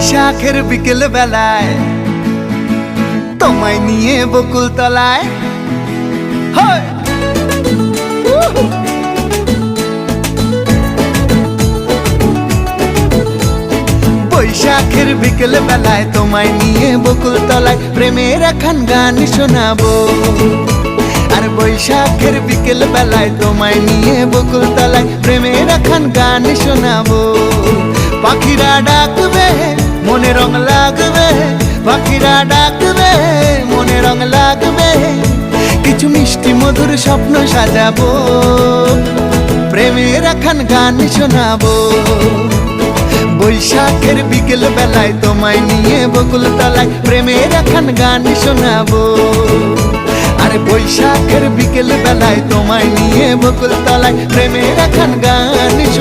বৈশাখের বিকেল বেলায় তোমায় নিয়ে বকুল তলায় বৈশাখের বিকেল বেলায় তোমায় নিয়ে বকুল তলায় প্রেমের একখান গান শোনাবো। আর বৈশাখের বিকেল বেলায় তোমায় নিয়ে বকুল তলায় প্রেমের একখান গান শোনাবো। পাখিরা ডাকবে মনে রং লাগবে, পাখিরা ডাকবে মনে রং লাগবে, কিছু মিষ্টি মধুর স্বপ্ন সাজাবো, প্রেমের একখান গান শোনাবো। বৈশাখের বিকেল বেলায় তোমায় নিয়ে বকুল তলায় প্রেমের একখান গান শোনাবো। আর বৈশাখের বিকেল বেলায় তোমায় নিয়ে বকুল তলায় প্রেমের একখান গান শোনাবো।